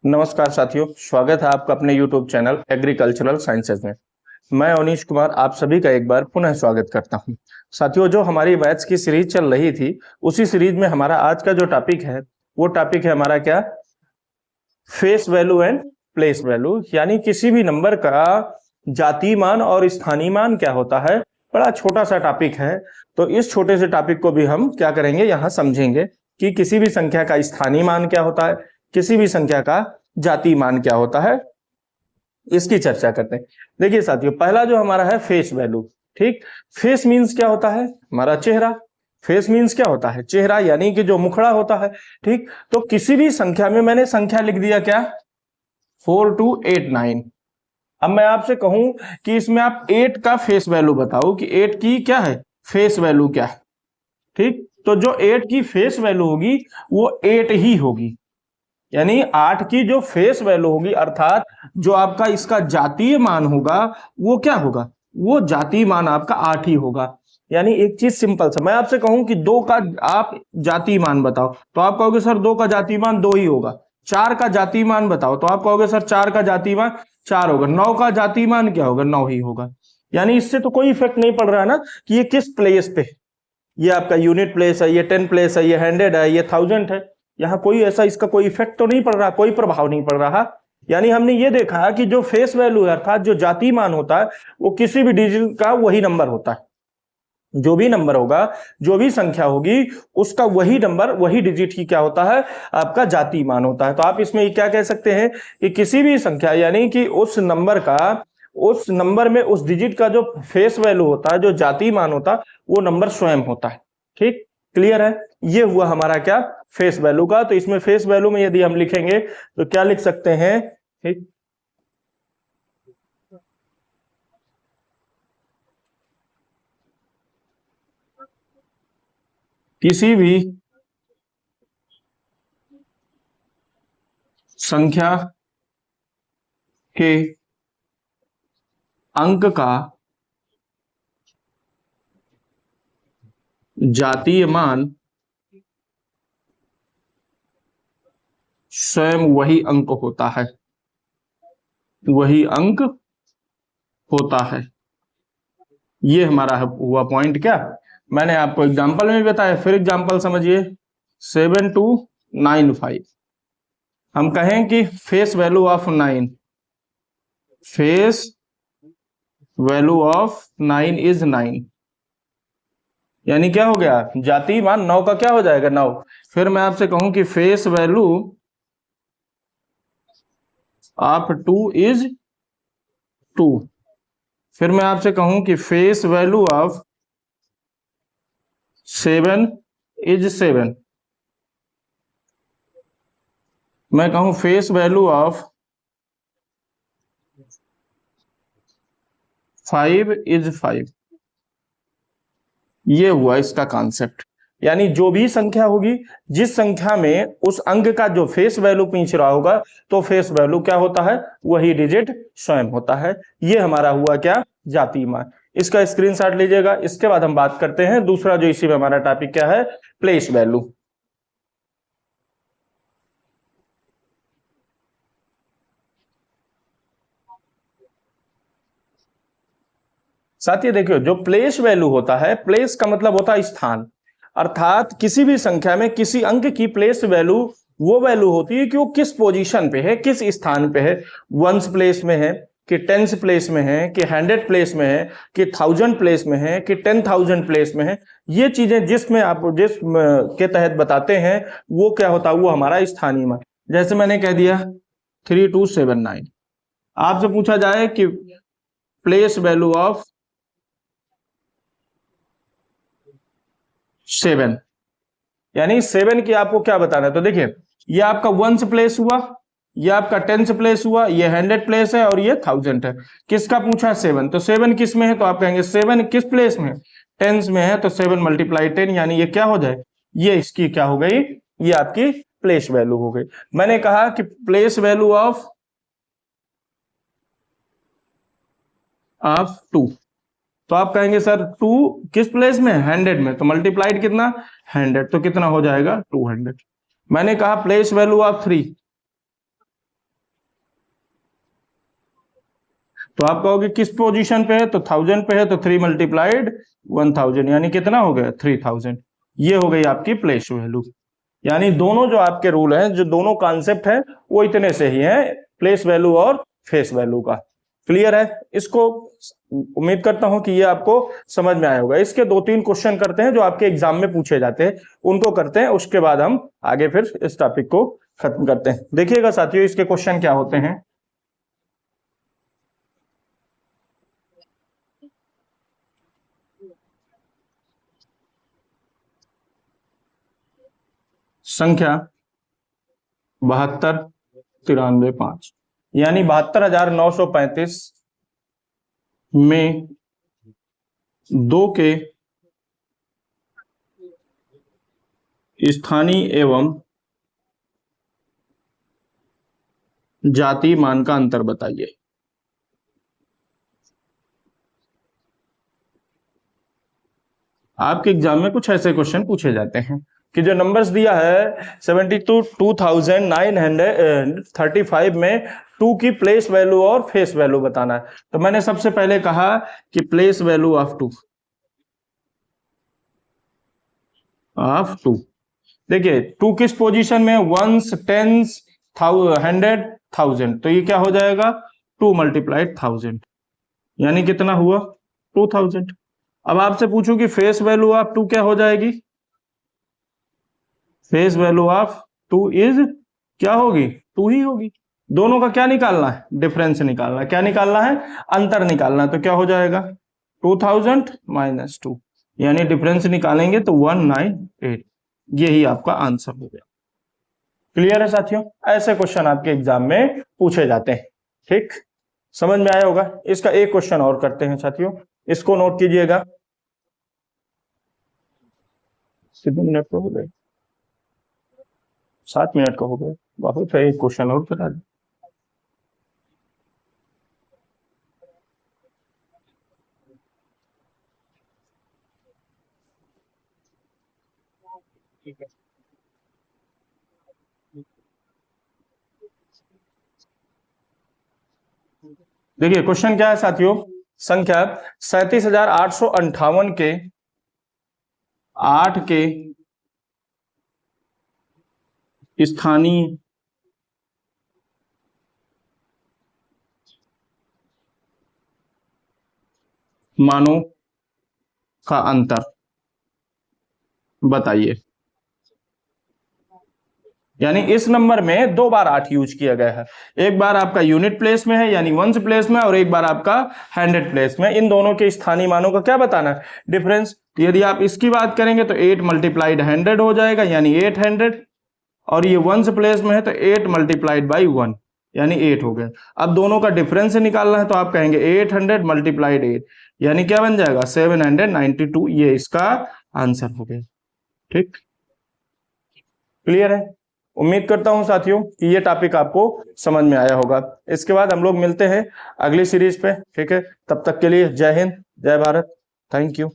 नमस्कार साथियों, स्वागत है आपका अपने YouTube चैनल एग्रीकल्चरल साइंसेज में। मैं अवनीश कुमार आप सभी का एक बार पुनः स्वागत करता हूं। साथियों, जो हमारी मैथ्स की सीरीज चल रही थी उसी सीरीज में हमारा आज का जो टॉपिक है वो टॉपिक है हमारा क्या, face value and place value, यानी किसी भी नंबर का जातीय मान और स्थानीय मान क्या होता है। बड़ा छोटा सा टॉपिक है, तो इस छोटे से टॉपिक को भी हम क्या करेंगे, यहाँ समझेंगे कि किसी भी संख्या का स्थानीय मान क्या होता है, किसी भी संख्या का जातीय मान क्या होता है, इसकी चर्चा करते हैं। देखिए साथियों, पहला जो हमारा है फेस वैल्यू। ठीक, फेस मींस क्या होता है, हमारा चेहरा। फेस मींस क्या होता है, चेहरा, यानी कि जो मुखड़ा होता है। ठीक, तो किसी भी संख्या में मैंने संख्या लिख दिया क्या, 4289। अब मैं आपसे कहूं कि इसमें आप 8 का फेस वैल्यू बताओ कि 8 की क्या है, फेस वैल्यू क्या है। ठीक, तो जो 8 की फेस वैल्यू होगी वो 8 ही होगी, यानी 8 की जो फेस वैल्यू होगी, अर्थात जो आपका इसका जातीय मान होगा वो क्या होगा, वो जातीय मान आपका 8 ही होगा। यानी एक चीज सिंपल सा, मैं आपसे कहूं कि 2 का आप जातीय मान बताओ तो आप कहोगे सर 2 का जातीय मान 2 ही होगा। 4 का जातीय मान बताओ तो आप कहोगे सर 4 का जातीय मान 4 होगा। 9 का जातीय मान क्या होगा, 9 ही होगा। यानी इससे तो कोई इफेक्ट नहीं पड़ रहा है ना कि ये किस प्लेस पे, ये आपका यूनिट प्लेस है, ये 10 प्लेस है, ये 100 है, ये 1000 है। यहाँ कोई ऐसा इसका कोई इफेक्ट तो नहीं पड़ रहा, कोई प्रभाव नहीं पड़ रहा। यानी हमने ये देखा कि जो फेस वैल्यू है अर्थात जो जातीय मान होता है वो किसी भी डिजिट का वही नंबर होता है। जो भी नंबर होगा, जो भी संख्या होगी, उसका वही नंबर, वही डिजिट ही क्या होता है, आपका जातीय मान होता है। तो आप इसमें क्या कह सकते हैं कि किसी भी संख्या, यानी कि उस नंबर का, उस नंबर में उस डिजिट का जो फेस वैल्यू होता है, जो जातीय मान होता है, वो नंबर स्वयं होता है। ठीक, क्लियर है। ये हुआ हमारा क्या, फेस वैल्यू का। तो इसमें फेस वैल्यू में यदि हम लिखेंगे तो क्या लिख सकते हैं, ठीक, किसी भी संख्या के अंक का जातीय मान स्वयं वही अंक होता है, वही अंक होता है। ये हमारा हुआ पॉइंट। क्या मैंने आपको एग्जांपल में बताया, फिर एग्जांपल समझिए। 7295, हम कहें कि face value of 9, face value of 9 is 9, यानी क्या हो गया, जातीय मान 9 का क्या हो जाएगा, 9। फिर मैं आपसे कहूं कि फेस वैल्यू ऑफ 2 इज 2। फिर मैं आपसे कहूं कि फेस वैल्यू ऑफ 7 इज 7। मैं कहूं फेस वैल्यू ऑफ 5 इज 5। ये हुआ इसका कॉन्सेप्ट। यानी जो भी संख्या होगी, जिस संख्या में उस अंक का जो फेस वैल्यू पूछ रहा होगा, तो फेस वैल्यू क्या होता है, वही डिजिट स्वयं होता है। ये हमारा हुआ क्या, जातीय मान। इसका स्क्रीनशॉट लीजिएगा। इसके बाद हम बात करते हैं दूसरा, जो इसी में हमारा टॉपिक क्या है, प्लेस वैल्यू। साथियों देखियो, जो प्लेस वैल्यू होता है, प्लेस का मतलब होता है स्थान, अर्थात किसी भी संख्या में किसी अंक की प्लेस वैल्यू वो वैल्यू होती है कि वो किस पोजीशन पे है, किस स्थान पे है। वंस प्लेस में है, कि टेंस प्लेस में है, कि 100 प्लेस में है, कि 1000 प्लेस में है, कि 10,000 प्लेस में है। ये चीजें जिसमें आप जिस के तहत बताते हैं वो क्या होता है, वो हमारा स्थानीय मान। जैसे मैंने कह दिया 3279, आपसे पूछा जाए कि प्लेस वैल्यू ऑफ 7, यानी 7 की आपको क्या बताना है। तो देखिए, ये आपका 1 प्लेस हुआ, ये आपका 10 प्लेस हुआ, ये 100 प्लेस है और ये 1000 है। किसका पूछा है, 7। तो 7 किस में है, तो आप कहेंगे 7 किस प्लेस में है, 10 में है। तो 7 मल्टीप्लाई 10, यानी ये क्या हो जाए, ये इसकी क्या हो गई, ये आपकी प्लेस वैल्यू हो गई। मैंने कहा कि प्लेस वैल्यू ऑफ 2, तो आप कहेंगे सर 2 किस प्लेस में, 100 में। तो मल्टीप्लाइड कितना, 100, तो कितना हो जाएगा, 200। मैंने कहा प्लेस वैल्यू ऑफ 3, तो आप कहोगे किस पोजीशन पे है, तो 1000 पे है, तो 3 मल्टीप्लाइड 1000 यानी कितना हो गया 3000। ये हो गई आपकी प्लेस वैल्यू। यानी दोनों जो आपके रूल हैं, जो दोनों कॉन्सेप्ट हैं, वो इतने से ही हैं, प्लेस वैल्यू और फेस वैल्यू का। क्लियर है? इसको उम्मीद करता हूं कि ये आपको समझ में आया होगा। इसके 2-3 क्वेश्चन करते हैं जो आपके एग्जाम में पूछे जाते हैं, उनको करते हैं, उसके बाद हम आगे फिर इस टॉपिक को खत्म करते हैं। देखिएगा साथियों इसके क्वेश्चन क्या होते हैं। संख्या 72 93 5 यानी 72,935 में 2 के स्थानीय एवं जातीय मान का अंतर बताइए। आपके एग्जाम में कुछ ऐसे क्वेश्चन पूछे जाते हैं कि जो नंबर्स दिया है 72,935 में 2 की प्लेस वैल्यू और फेस वैल्यू बताना है। तो मैंने सबसे पहले कहा कि प्लेस वैल्यू ऑफ 2 देखिए 2 किस पोजीशन में, वंस, टेंस, 100, 1000, तो ये क्या हो जाएगा 2 मल्टीप्लाइड 1000 यानी कितना हुआ 2000। अब आपसे पूछूं कि फेस वैल्यू ऑफ 2 क्या हो जाएगी, फेस वैल्यू ऑफ 2 इज क्या होगी 2 ही होगी। दोनों का क्या निकालना है, डिफरेंस निकालना है। क्या निकालना है, अंतर निकालना है। तो क्या हो जाएगा 2000 माइनस 2 यानी डिफरेंस निकालेंगे तो 198। यही आपका आंसर हो गया। क्लियर है साथियों? ऐसे क्वेश्चन आपके एग्जाम में पूछे जाते हैं। ठीक, समझ में आया होगा। इसका एक क्वेश्चन और करते हैं साथियों, इसको नोट कीजिएगा। कितने मिनट का हो गए, 7 मिनट का हो गया, बहुत है, एक क्वेश्चन और करा दें। देखिए क्वेश्चन क्या है साथियों, संख्या 37,858 के 8 के स्थानीय मानों का अंतर बताइए। यानी इस नंबर में 2 बार 8 यूज किया गया है। एक बार आपका यूनिट प्लेस में है यानी वंस प्लेस में, और एक बार आपका 100 प्लेस में। इन दोनों के स्थानीय मानों का क्या बताना है, डिफरेंस। तो यदि आप इसकी बात करेंगे तो 8 मल्टीप्लाइड 100 हो जाएगा यानी 800, और ये वंस प्लेस में है तो 8 मल्टीप्लाइड बाई 1 यानी 8 हो गया। अब दोनों का डिफरेंस निकालना है तो आप कहेंगे 800 मल्टीप्लाइड 8 यानी क्या बन जाएगा 792। ये इसका आंसर हो गया। ठीक, क्लियर है? उम्मीद करता हूं साथियों कि ये टॉपिक आपको समझ में आया होगा। इसके बाद हम लोग मिलते हैं अगली सीरीज पे। ठीक है, तब तक के लिए जय हिंद, जय भारत, थैंक यू।